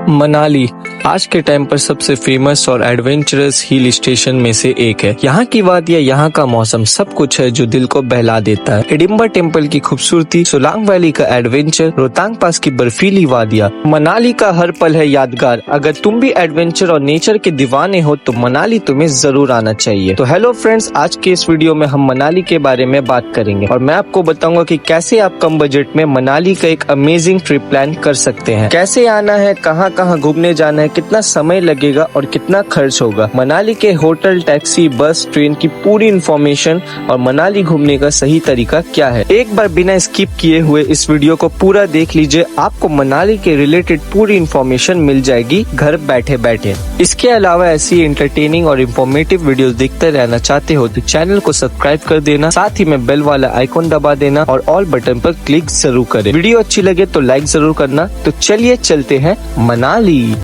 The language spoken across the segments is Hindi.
मनाली आज के टाइम पर सबसे फेमस और एडवेंचरस हिल स्टेशन में से एक है। यहाँ की वादियाँ, यहाँ का मौसम, सब कुछ है जो दिल को बहला देता है। हिडिंबा टेम्पल की खूबसूरती, सोलांग वैली का एडवेंचर, रोहतांग पास की बर्फीली वादियाँ, मनाली का हर पल है यादगार। अगर तुम भी एडवेंचर और नेचर के दीवाने हो तो मनाली तुम्हें जरूर आना चाहिए। तो हेलो फ्रेंड्स, आज के इस वीडियो में हम मनाली के बारे में बात करेंगे और मैं आपको बताऊंगा कि कैसे आप कम बजट में मनाली का एक अमेजिंग ट्रिप प्लान कर सकते हैं। कैसे आना है, कहाँ कहाँ घूमने जाना है, कितना समय लगेगा और कितना खर्च होगा। मनाली के होटल, टैक्सी, बस, ट्रेन की पूरी इन्फॉर्मेशन और मनाली घूमने का सही तरीका क्या है। एक बार बिना स्किप किए हुए इस वीडियो को पूरा देख लीजिए, आपको मनाली के रिलेटेड पूरी इन्फॉर्मेशन मिल जाएगी घर बैठे बैठे। इसके अलावा ऐसी एंटरटेनिंग और इन्फॉर्मेटिव वीडियोस देखते रहना चाहते हो तो चैनल को सब्सक्राइब कर देना, साथ ही में बेल वाला आइकॉन दबा देना और ऑल बटन पर क्लिक जरूर करें। वीडियो अच्छी लगे तो लाइक जरूर करना। तो चलिए चलते हैं मनाली।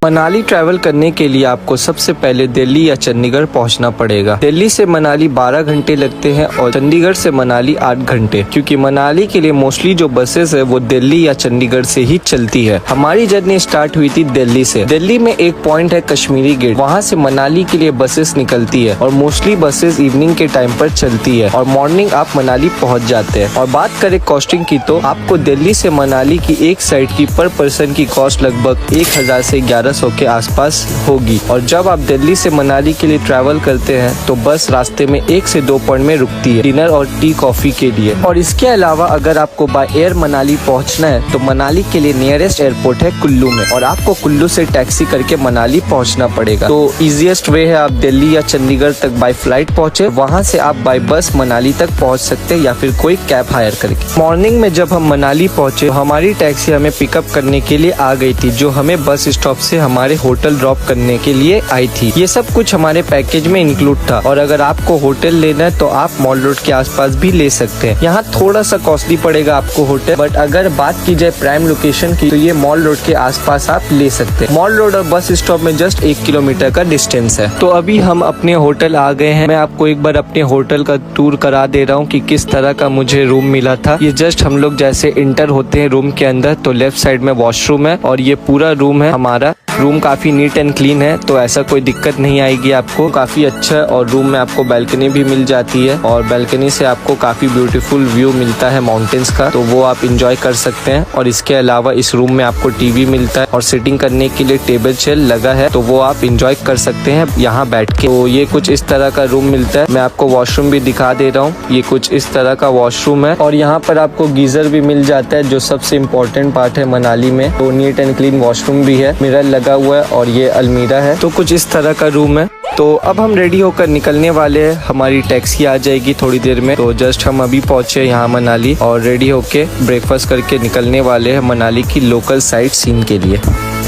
मनाली ट्रैवल करने के लिए आपको सबसे पहले दिल्ली या चंडीगढ़ पहुंचना पड़ेगा। दिल्ली से मनाली 12 घंटे लगते हैं और चंडीगढ़ से मनाली 8 घंटे, क्योंकि मनाली के लिए मोस्टली जो बसेस है वो दिल्ली या चंडीगढ़ से ही चलती है। हमारी जर्नी स्टार्ट हुई थी दिल्ली से। दिल्ली में एक पॉइंट है कश्मीरी गेट, वहाँ से मनाली के लिए बसेस निकलती है और मोस्टली बसेस इवनिंग के टाइम पर चलती है और मॉर्निंग आप मनाली पहुँच जाते हैं। और बात करें कॉस्टिंग की तो आपको दिल्ली से मनाली की एक साइड की पर पर्सन की कॉस्ट लगभग 1000 से 1100 के आसपास होगी। और जब आप दिल्ली से मनाली के लिए ट्रैवल करते हैं तो बस रास्ते में 1 से 2 पॉइंट में रुकती है डिनर और टी कॉफी के लिए। और इसके अलावा अगर आपको बाय एयर मनाली पहुंचना है तो मनाली के लिए नियरेस्ट एयरपोर्ट है कुल्लू में और आपको कुल्लू से टैक्सी करके मनाली पहुंचना पड़ेगा। तो इजीएस्ट वे है आप दिल्ली या चंडीगढ़ तक बाय फ्लाइट पहुंचे, वहां से आप बाय बस मनाली तक पहुंच सकते हैं या फिर कोई कैब हायर करके। मॉर्निंग में जब हम मनाली पहुंचे तो हमारी टैक्सी हमें पिकअप करने के लिए आ गई थी, जो हमें बस स्टॉप से हमारे होटल ड्रॉप करने के लिए आई थी। ये सब कुछ हमारे पैकेज में इंक्लूड था। और अगर आपको होटल लेना है तो आप मॉल रोड के आसपास भी ले सकते हैं। यहाँ थोड़ा सा कॉस्टली पड़ेगा आपको होटल, बट अगर बात की जाए प्राइम लोकेशन की तो ये मॉल रोड के आसपास आप ले सकते हैं। मॉल रोड और बस स्टॉप में जस्ट 1 किलोमीटर का डिस्टेंस है। तो अभी हम अपने होटल आ गए हैं। मैं आपको एक बार अपने होटल का टूर करा दे रहा हूँ कि किस तरह का मुझे रूम मिला था। ये जस्ट हम लोग जैसे इंटर होते हैं रूम के अंदर तो लेफ्ट साइड में वॉशरूम है और ये पूरा रूम है हमारा। रूम काफी नीट एंड क्लीन है तो ऐसा कोई दिक्कत नहीं आएगी आपको। काफी अच्छा है और रूम में आपको बैल्कनी भी मिल जाती है और बैल्कनी से आपको काफी ब्यूटीफुल व्यू मिलता है माउंटेन्स का, तो वो आप इंजॉय कर सकते हैं। और इसके अलावा इस रूम में आपको टीवी मिलता है और सिटिंग करने के लिए टेबल चेयर लगा है, तो वो आप इंजॉय कर सकते हैं यहाँ बैठ के। तो ये कुछ इस तरह का रूम मिलता है। मैं आपको वॉशरूम भी दिखा दे रहा हूँ। ये कुछ इस तरह का वॉशरूम है और यहाँ पर आपको गीजर भी मिल जाता है, जो सबसे इम्पोर्टेंट पार्ट है मनाली में। तो नीट एंड क्लीन वॉशरूम भी है, मिरर लगा हुआ है और ये अलमीरा है। तो कुछ इस तरह का रूम है। तो अब हम रेडी होकर निकलने वाले हैं। हमारी टैक्सी आ जाएगी थोड़ी देर में। तो जस्ट हम अभी पहुंचे यहाँ मनाली और रेडी होके ब्रेकफास्ट करके निकलने वाले हैं मनाली की लोकल साइट सीन के लिए।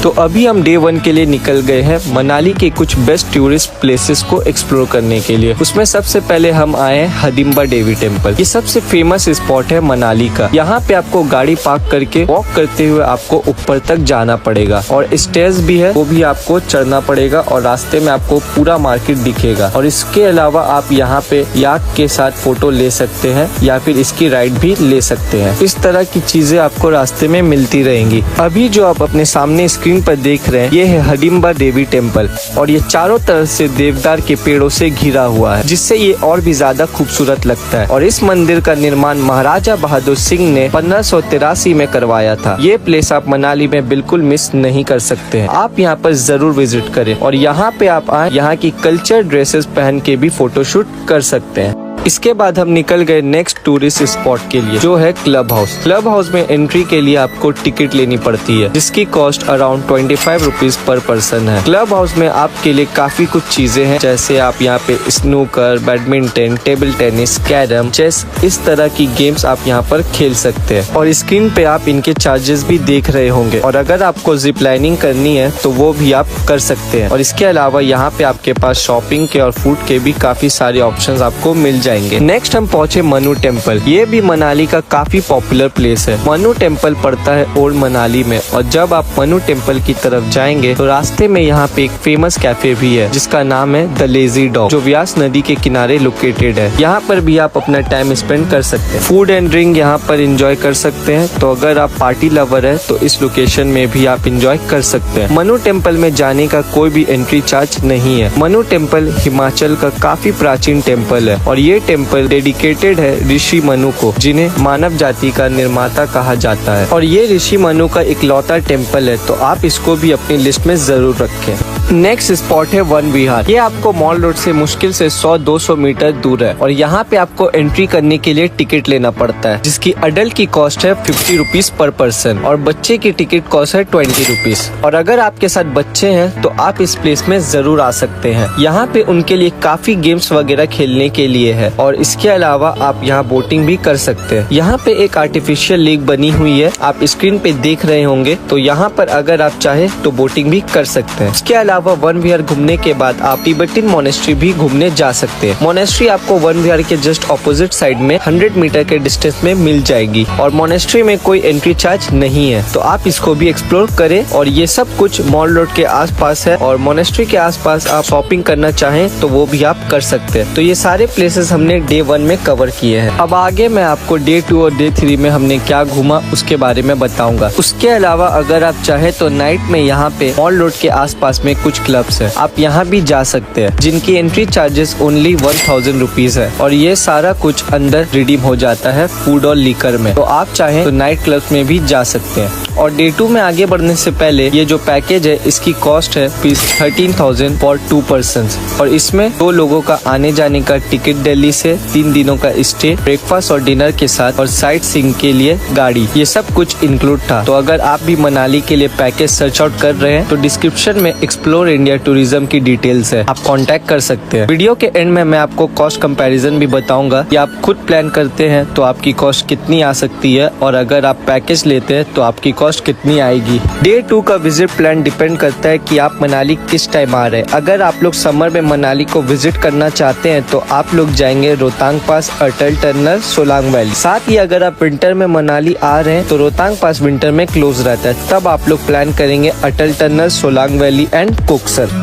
तो अभी हम डे 1 के लिए निकल गए हैं मनाली के कुछ बेस्ट टूरिस्ट प्लेसेस को एक्सप्लोर करने के लिए। उसमें सबसे पहले हम आए हैं हिडिंबा देवी टेम्पल। ये सबसे फेमस स्पॉट है मनाली का। यहाँ पे आपको गाड़ी पार्क करके वॉक करते हुए आपको ऊपर तक जाना पड़ेगा और स्टेयर्स भी है, वो भी आपको चढ़ना पड़ेगा और रास्ते में आपको पूरा मार्केट दिखेगा। और इसके अलावा आप यहाँ पे याक के साथ फोटो ले सकते हैं या फिर इसकी राइड भी ले सकते हैं। इस तरह की चीजें आपको रास्ते में मिलती रहेंगी। अभी जो आप अपने सामने स्क्रीन पर देख रहे हैं ये है हिडिंबा देवी टेम्पल और ये चारों तरफ से देवदार के पेड़ों से घिरा हुआ है, जिससे ये और भी ज्यादा खूबसूरत लगता है। और इस मंदिर का निर्माण महाराजा बहादुर सिंह ने 1583 में करवाया था। ये प्लेस आप मनाली में बिल्कुल मिस नहीं कर सकते हैं। आप यहाँ पर जरूर विजिट करें और यहाँ पे आप आए, यहाँ की कल्चर ड्रेसेस पहन के भी फोटोशूट कर सकते हैं। इसके बाद हम निकल गए नेक्स्ट टूरिस्ट स्पॉट के लिए, जो है क्लब हाउस। क्लब हाउस में एंट्री के लिए आपको टिकट लेनी पड़ती है, जिसकी cost around 25 rupees per person है। क्लब हाउस में आपके लिए काफी कुछ चीजें हैं, जैसे आप यहाँ पे snooker, badminton, table tennis, carrom, chess, इस तरह की गेम्स आप यहाँ पर खेल सकते हैं। और स्क्रीन पे आप इनके चार्जेस भी देख रहे होंगे। और अगर आपको जिप लाइनिंग करनी है तो वो भी आप कर सकते हैं। और इसके अलावा यहाँ पे आपके पास शॉपिंग के और फूड के भी काफी सारे ऑप्शंस आपको मिल जाएंगे। जाएंगे। नेक्स्ट हम पहुंचे मनु टेम्पल। ये भी मनाली का काफी पॉपुलर प्लेस है। मनु टेम्पल पड़ता है ओल्ड मनाली में, और जब आप मनु टेम्पल की तरफ जाएंगे तो रास्ते में यहाँ पे एक फेमस कैफे भी है जिसका नाम है द लेजी डॉग, जो व्यास नदी के किनारे लोकेटेड है। यहाँ पर भी आप अपना टाइम स्पेंड कर सकते हैं। फूड एंड ड्रिंक यहाँ पर एंजॉय कर सकते हैं। तो अगर आप पार्टी लवर है तो इस लोकेशन में भी आप एंजॉय कर सकते हैं। मनु टेम्पल में जाने का कोई भी एंट्री चार्ज नहीं है। मनु टेम्पल हिमाचल का काफी प्राचीन टेम्पल है और ये टेम्पल डेडिकेटेड है ऋषि मनु को, जिन्हें मानव जाति का निर्माता कहा जाता है। और ये ऋषि मनु का इकलौता टेम्पल है, तो आप इसको भी अपनी लिस्ट में जरूर रखें। नेक्स्ट स्पॉट है वन विहार। ये आपको मॉल रोड से मुश्किल से 100-200 मीटर दूर है और यहाँ पे आपको एंट्री करने के लिए टिकट लेना पड़ता है, जिसकी अडल्ट की कॉस्ट है 50 रुपीज पर पर्सन और बच्चे की टिकट कॉस्ट है 20 रुपीज। और अगर आपके साथ बच्चे हैं तो आप इस प्लेस में जरूर आ सकते हैं। यहाँ पे उनके लिए काफी गेम्स वगैरह खेलने के लिए है और इसके अलावा आप यहाँ बोटिंग भी कर सकते हैं। यहाँ पे एक आर्टिफिशियल लेक बनी हुई है, आप स्क्रीन पे देख रहे होंगे। तो यहाँ पर अगर आप चाहे तो बोटिंग भी कर सकते हैं। इसके अलावा वन विहार घूमने के बाद आप तिब्बतन मोनेस्ट्री भी घूमने जा सकते हैं। मोनेस्ट्री आपको वन विहार के जस्ट ऑपोजिट साइड में 100 मीटर के डिस्टेंस में मिल जाएगी और मोनेस्ट्री में कोई एंट्री चार्ज नहीं है, तो आप इसको भी एक्सप्लोर करें। और ये सब कुछ मॉल रोड के आसपास है और मोनेस्ट्री के आसपास आप शॉपिंग करना चाहें तो वो भी आप कर सकते हैं। तो ये सारे प्लेसेस हमने डे 1 में कवर किए हैं। अब आगे मैं आपको डे 2 और डे 3 में हमने क्या घूमा उसके बारे में बताऊंगा। उसके अलावा अगर आप चाहे तो नाइट में यहाँ पे मॉल रोड के आसपास में कुछ क्लब्स है, आप यहाँ भी जा सकते हैं, जिनकी एंट्री चार्जेस ओनली 1000 रुपीज है और ये सारा कुछ अंदर रिडीम हो जाता है फूड और लीकर में। तो आप चाहें तो नाइट क्लब्स में भी जा सकते हैं। और डे 2 में आगे बढ़ने से पहले ये जो पैकेज है इसकी कॉस्ट है 13,000 फॉर 2 पर्सन और इसमें 2 लोगों का आने जाने का टिकट, दिल्ली से 3 दिनों का स्टे, ब्रेकफास्ट और डिनर के साथ और साइट सीइंग के लिए गाड़ी, ये सब कुछ इंक्लूड था। तो अगर आप भी मनाली के लिए पैकेज सर्च आउट कर रहे हैं तो डिस्क्रिप्शन में एक्सप्लोर इंडिया टूरिज्म की डिटेल्स है, आप कांटेक्ट कर सकते हैं। वीडियो के एंड में मैं आपको कॉस्ट कंपैरिजन भी बताऊंगा कि आप खुद प्लान करते हैं तो आपकी कॉस्ट कितनी आ सकती है और अगर आप पैकेज लेते हैं तो आपकी कॉस्ट कितनी आएगी। डे 2 का विजिट प्लान डिपेंड करता है कि आप मनाली किस टाइम आ रहे हैं। अगर आप लोग समर में मनाली को विजिट करना चाहते हैं तो आप लोग जाएंगे रोहतांग पास, अटल टनल, सोलांग वैली। साथ ही अगर आप विंटर में मनाली आ रहे हैं तो रोहतांग पास विंटर में क्लोज रहता है, तब आप लोग प्लान करेंगे Atal tunnel, Solang valley and Koksar.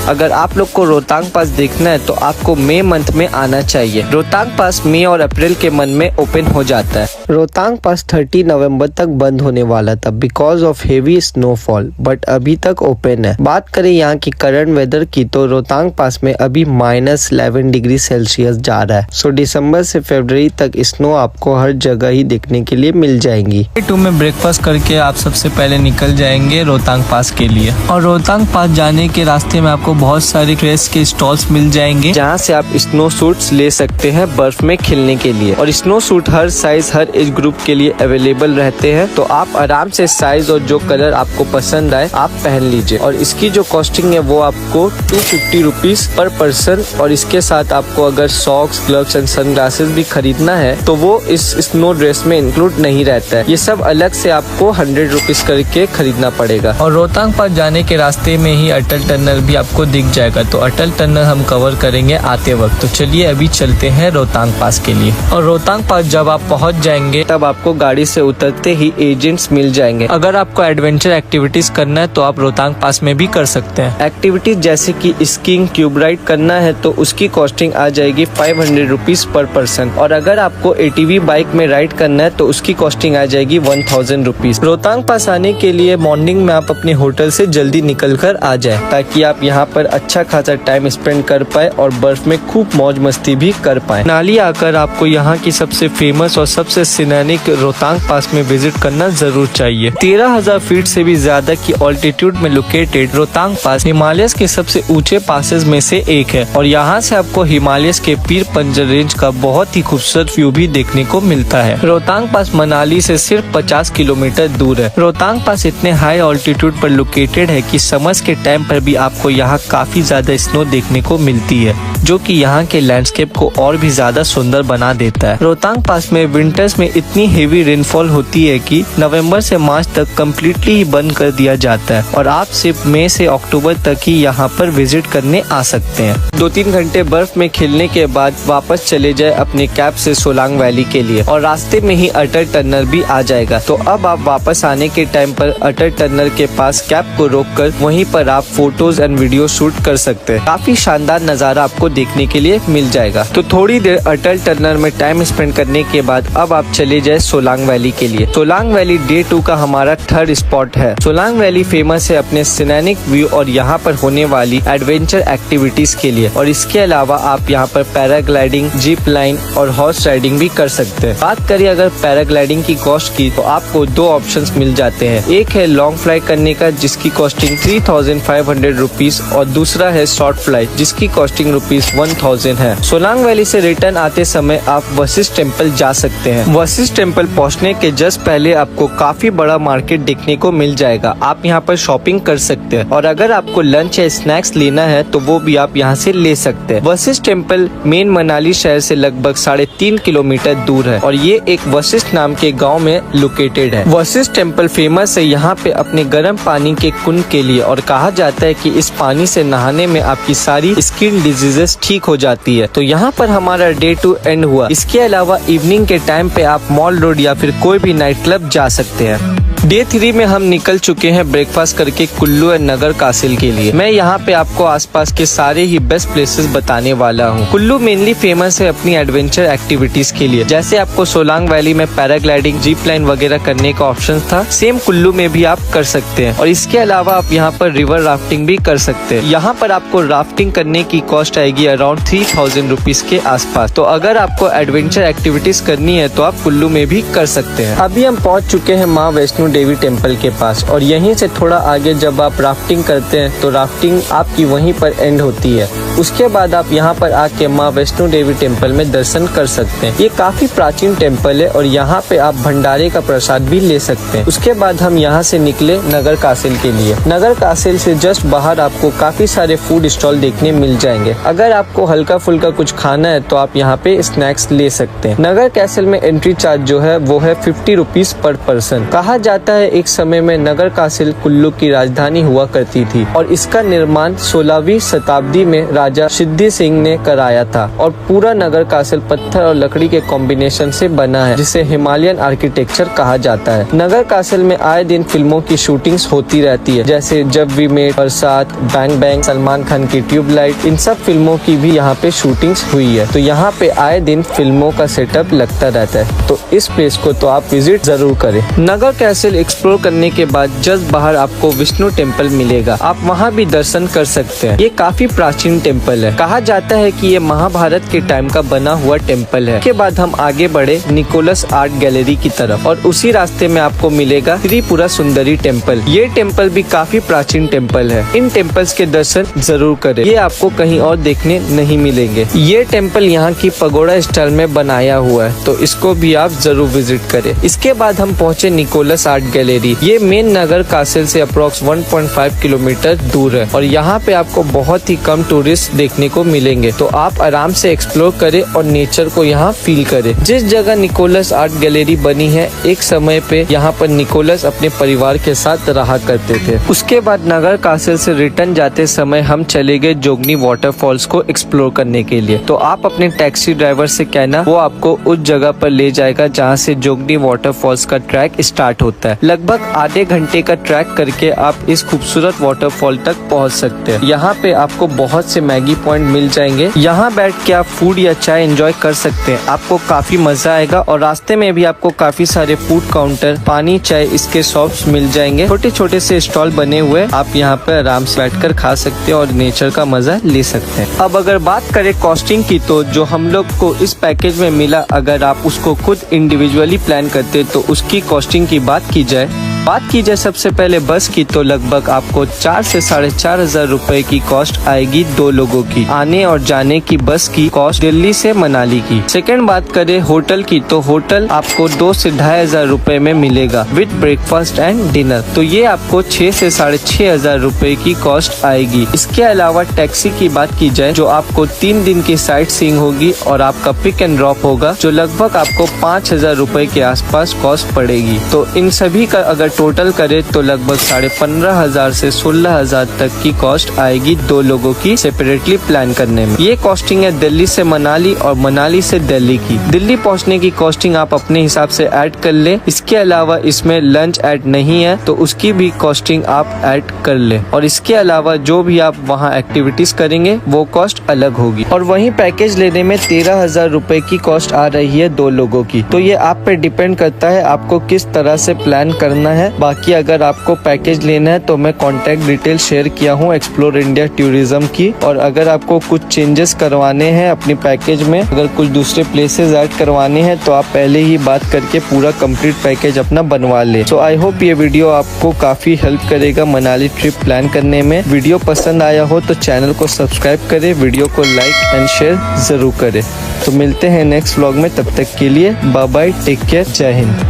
अगर आप लोग को रोहतांग पास देखना है तो आपको मई मंथ में आना चाहिए। रोहतांग पास मई और अप्रैल के मंथ में ओपन हो जाता है। रोहतांग पास 30 नवंबर तक बंद होने वाला था because of heavy snowfall, but अभी तक ओपन है। बात करें यहाँ की करंट वेदर की तो रोहतांग पास में अभी -11 डिग्री सेल्सियस जा रहा है। सो दिसंबर से फरवरी तक स्नो आपको हर जगह ही देखने के लिए मिल जाएंगी। डे 2 में ब्रेकफास्ट करके आप सबसे पहले निकल जाएंगे रोहतांग पास के लिए और रोहतांग पास जाने के रास्ते में आपको बहुत सारे ड्रेस के स्टॉल्स मिल जाएंगे, जहाँ से आप स्नो सूट्स ले सकते हैं बर्फ में खेलने के लिए। और स्नो सूट हर साइज, हर एज ग्रुप के लिए अवेलेबल रहते हैं, तो आप आराम से साइज और जो कलर आपको पसंद आए आप पहन लीजिए। और इसकी जो कॉस्टिंग है वो आपको 250 रुपीज पर पर्सन, और इसके साथ आपको अगर सॉक्स, ग्लव्स एंड सनग्लासेस भी खरीदना है तो वो इस स्नो ड्रेस में इंक्लूड नहीं रहता है। ये सब अलग से आपको 100 रुपीज करके खरीदना पड़ेगा। और रोहतांग पास जाने के रास्ते में ही अटल टनल भी आपको दिख जाएगा, तो अटल टनल हम कवर करेंगे आते वक्त। तो चलिए अभी चलते हैं रोहतांग पास के लिए। और रोहतांग पास जब आप पहुंच जाएंगे तब आपको गाड़ी से उतरते ही एजेंट्स मिल जाएंगे। अगर आपको एडवेंचर एक्टिविटीज करना है तो आप रोहतांग पास में भी कर सकते हैं। एक्टिविटीज जैसे कि स्कीइंग, ट्यूब राइड करना है तो उसकी कॉस्टिंग आ जाएगी 500 रुपीज पर पर्सन। और अगर आपको ATV बाइक में राइड करना है तो उसकी कॉस्टिंग आ जाएगी 1000 रुपीज। रोहतांग पास आने के लिए मॉर्निंग में आप अपने होटल से जल्दी निकल कर आ जाए, ताकि आप यहाँ पर अच्छा खासा टाइम स्पेंड कर पाए और बर्फ में खूब मौज मस्ती भी कर पाए। मनाली आकर आपको यहाँ की सबसे फेमस और सबसे सिनेरिक रोहतांग पास में विजिट करना जरूर चाहिए। 13,000 फीट से भी ज्यादा की ऑल्टीट्यूड में लोकेटेड रोहतांग पास हिमालय के सबसे ऊंचे पासेस में से एक है और यहाँ से आपको हिमालय के पीर पंजर रेंज का बहुत ही खूबसूरत व्यू भी देखने को मिलता है। रोहतांग पास मनाली से सिर्फ 50 किलोमीटर दूर है। रोहतांग पास इतने हाई ऑल्टीट्यूड पर लोकेटेड है कि समर्स के टाइम पर भी आपको यहाँ यहाँ काफी ज्यादा स्नो देखने को मिलती है, जो कि यहाँ के लैंडस्केप को और भी ज्यादा सुंदर बना देता है। रोहतांग पास में विंटर्स में इतनी हेवी रेनफॉल होती है कि नवंबर से मार्च तक कम्प्लीटली ही बंद कर दिया जाता है और आप सिर्फ मई से अक्टूबर तक ही यहाँ पर विजिट करने आ सकते हैं। 2-3 घंटे बर्फ में खेलने के बाद वापस चले जाए अपने कैब से सोलांग वैली के लिए और रास्ते में ही अटल टनल भी आ जाएगा। तो अब आप वापस आने के टाइम पर अटल टनल के पास कैब को रोककर वहीं पर आप फोटोज एंड वीडियो शूट कर सकते हैं। काफी शानदार नजारा आपको देखने के लिए मिल जाएगा। तो थोड़ी देर अटल टनल में टाइम स्पेंड करने के बाद अब आप चले जाए सोलांग वैली के लिए। सोलांग वैली डे 2 का हमारा 3rd स्पॉट है। सोलांग वैली फेमस है अपने सीनेनिक व्यू और यहाँ पर होने वाली एडवेंचर एक्टिविटीज के लिए, और इसके अलावा आप यहाँ पर पैराग्लाइडिंग, जीप लाइन और हॉर्स राइडिंग भी कर सकते हैं। बात करिए अगर पैराग्लाइडिंग की कॉस्ट की, तो आपको 2 ऑप्शंस मिल जाते हैं। एक है लॉन्ग फ्लाई करने का जिसकी कॉस्टिंग 3500 रुपीज और दूसरा है शॉर्ट फ्लाइट जिसकी कॉस्टिंग रुपीज 1000 है। सोलांग वैली से रिटर्न आते समय आप वशिष्ठ टेम्पल जा सकते हैं। वशिष्ठ टेम्पल पहुंचने के जस्ट पहले आपको काफी बड़ा मार्केट देखने को मिल जाएगा। आप यहां पर शॉपिंग कर सकते हैं और अगर आपको लंच या स्नैक्स लेना है तो वो भी आप यहां से ले सकते हैं। वशिष्ठ टेम्पल मेन मनाली शहर से लगभग 3.5 किलोमीटर दूर है और ये एक वशिष्ठ नाम के गाँव में लोकेटेड है। वशिष्ठ टेम्पल फेमस है यहाँ पे अपने गर्म पानी के कुंड के लिए और कहा जाता है कि इस पानी से नहाने में आपकी सारी स्किन डिजीजेस ठीक हो जाती है। तो यहाँ पर हमारा डे 2 एंड हुआ। इसके अलावा इवनिंग के टाइम पे आप मॉल रोड या फिर कोई भी नाइट क्लब जा सकते हैं। डे 3 में हम निकल चुके हैं ब्रेकफास्ट करके कुल्लू एंड नगर कासिल के लिए। मैं यहाँ पे आपको आसपास के सारे ही बेस्ट प्लेसेस बताने वाला हूँ। कुल्लू मेनली फेमस है अपनी एडवेंचर एक्टिविटीज के लिए। जैसे आपको सोलांग वैली में पैराग्लाइडिंग, जीप लाइन वगैरह करने का ऑप्शन था, सेम कुल्लू में भी आप कर सकते हैं। और इसके अलावा आप यहाँ पर रिवर राफ्टिंग भी कर सकते हैं। यहाँ पर आपको राफ्टिंग करने की कॉस्ट आएगी अराउंड 3000 रुपीज के आसपास। तो अगर आपको एडवेंचर एक्टिविटीज करनी है तो आप कुल्लू में भी कर सकते हैं। अभी हम पहुँच चुके हैं माँ वैष्णो देवी टेम्पल के पास और यहीं से थोड़ा आगे जब आप राफ्टिंग करते हैं तो राफ्टिंग आपकी वहीं पर एंड होती है। उसके बाद आप यहाँ पर आके माँ वैष्णो देवी टेम्पल में दर्शन कर सकते हैं। ये काफी प्राचीन टेम्पल है और यहाँ पे आप भंडारे का प्रसाद भी ले सकते हैं। उसके बाद हम यहाँ से निकले नगर कासिल के लिए। नगर कासिल से जस्ट बाहर आपको काफी सारे फूड स्टॉल देखने मिल जाएंगे। अगर आपको हल्का फुल्का कुछ खाना है तो आप यहाँ पे स्नैक्स ले सकते हैं। नगर कासिल में एंट्री चार्ज जो है वो है 50 रुपीज पर पर्सन। कहा जाता है एक समय में नगर कासिल कुल्लू की राजधानी हुआ करती थी और इसका निर्माण 16वीं शताब्दी में राजा सिद्धि सिंह ने कराया था और पूरा नगर कासिल पत्थर और लकड़ी के कॉम्बिनेशन से बना है जिसे हिमालयन आर्किटेक्चर कहा जाता है। नगर कासिल में आए दिन फिल्मों की शूटिंग्स होती रहती है, जैसे जब वी मेट, बरसात, बैंग बैंग, सलमान खान की ट्यूबलाइट, इन सब फिल्मों की भी यहाँ पे शूटिंग्स हुई है। तो यहाँ पे आए दिन फिल्मों का सेटअप लगता रहता है। तो इस प्लेस को तो आप विजिट जरूर करें। नगर कासिल एक्सप्लोर करने के बाद जस्ट बाहर आपको विष्णु टेम्पल मिलेगा। आप वहाँ भी दर्शन कर सकते हैं। ये काफी प्राचीन टेम्पल है। कहा जाता है कि ये महाभारत के टाइम का बना हुआ टेम्पल है। के बाद हम आगे बढ़े निकोलस आर्ट गैलरी की तरफ और उसी रास्ते में आपको मिलेगा त्रिपुरा सुंदरी टेम्पल। ये टेम्पल भी काफी प्राचीन टेम्पल है। इन टेम्पल्स के दर्शन जरूर करें। ये आपको कहीं और देखने नहीं मिलेंगे। ये टेम्पल यहाँ की पगोड़ा स्टाइल में बनाया हुआ है, तो इसको भी आप जरूर विजिट करें। इसके बाद हम पहुँचे निकोलस आर्ट गैलरी। ये मेन नगर कासिल से अप्रोक्स 1.5 किलोमीटर दूर है और यहाँ पे आपको बहुत ही कम टूरिस्ट देखने को मिलेंगे। तो आप आराम से एक्सप्लोर करें और नेचर को यहाँ फील करें। जिस जगह निकोलस आर्ट गैलरी बनी है, एक समय पे यहाँ पर निकोलस अपने परिवार के साथ रहा करते थे। उसके बाद नगर कासिल से रिटर्न जाते समय हम चले गए जोगनी वाटरफॉल्स को एक्सप्लोर करने के लिए। तो आप अपने टैक्सी ड्राइवर से कहना, वो आपको उस जगह पर ले जाएगा जहाँ से जोगनी वाटरफॉल्स का ट्रैक स्टार्ट होता है। लगभग आधे घंटे का ट्रैक करके आप इस खूबसूरत वाटरफॉल तक पहुंच सकते हैं। यहाँ पे आपको बहुत से मैगी पॉइंट मिल जाएंगे। यहाँ बैठ के आप फूड या चाय एंजॉय कर सकते हैं। आपको काफी मजा आएगा और रास्ते में भी आपको काफी सारे फूड काउंटर, पानी, चाय इसके शॉप्स मिल जाएंगे। छोटे छोटे से स्टॉल बने हुए, आप यहाँ पे आराम से बैठकर खा सकते हैं और नेचर का मजा ले सकते हैं। अब अगर बात करें कॉस्टिंग की, तो जो हम लोग को इस पैकेज में मिला, अगर आप उसको खुद इंडिविजुअली प्लान करते तो उसकी कॉस्टिंग की बात की जाए बात की जाए सबसे पहले बस की, तो लगभग आपको 4 से 4,500 रुपए की कॉस्ट आएगी 2 लोगों की, आने और जाने की बस की कॉस्ट दिल्ली से मनाली की। सेकंड बात करें होटल की, तो होटल आपको 2 से 2,500 रुपए में मिलेगा विद ब्रेकफास्ट एंड डिनर। तो ये आपको 6 से 6,500 रुपए की कॉस्ट आएगी। इसके अलावा टैक्सी की बात की जाए, जो आपको 3 दिन की साइट सीइंग होगी और आपका पिक एंड ड्रॉप होगा, जो लगभग आपको 5,000 रुपए के आसपास कॉस्ट पड़ेगी। तो इन सभी का अगर टोटल करे तो लगभग 15,500 से 16,000 तक की कॉस्ट आएगी 2 लोगों की सेपरेटली प्लान करने में। ये कॉस्टिंग है दिल्ली से मनाली और मनाली से दिल्ली की। दिल्ली पहुंचने की कॉस्टिंग आप अपने हिसाब से ऐड कर ले। इसके अलावा इसमें लंच ऐड नहीं है तो उसकी भी कॉस्टिंग आप ऐड कर ले, और इसके अलावा जो भी आप वहाँ एक्टिविटीज करेंगे वो कॉस्ट अलग होगी। और वहीं पैकेज लेने में 13,000 रुपए की कॉस्ट आ रही है 2 लोगों की। तो ये आप पे डिपेंड करता है आपको किस तरह से प्लान करना है। बाकी अगर आपको पैकेज लेना है तो मैं कॉन्टेक्ट डिटेल शेयर किया हूँ एक्सप्लोर इंडिया टूरिज्म की, और अगर आपको कुछ चेंजेस करवाने हैं अपने पैकेज में, अगर कुछ दूसरे प्लेसेस ऐड करवाने हैं तो आप पहले ही बात करके पूरा कंप्लीट पैकेज अपना बनवा ले। सो आई होप ये वीडियो आपको काफी हेल्प करेगा मनाली ट्रिप प्लान करने में। वीडियो पसंद आया हो तो चैनल को सब्सक्राइब करें, वीडियो को लाइक एंड शेयर जरूर करें। तो मिलते हैं नेक्स्ट व्लॉग में, तब तक के लिए बाय बाय, टेक केयर, जय हिंद।